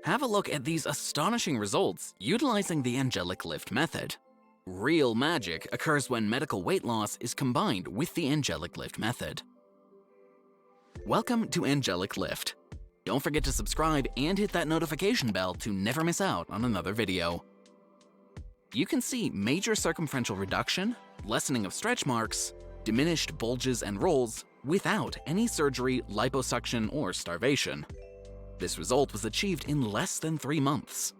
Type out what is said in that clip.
Have a look at these astonishing results utilizing the Angelic Lift method. Real magic occurs when medical weight loss is combined with the Angelic Lift method. Welcome to Angelic Lift. Don't forget to subscribe and hit that notification bell to never miss out on another video. You can see major circumferential reduction, lessening of stretch marks, diminished bulges and rolls without any surgery, liposuction, or starvation. This result was achieved in less than 3 months.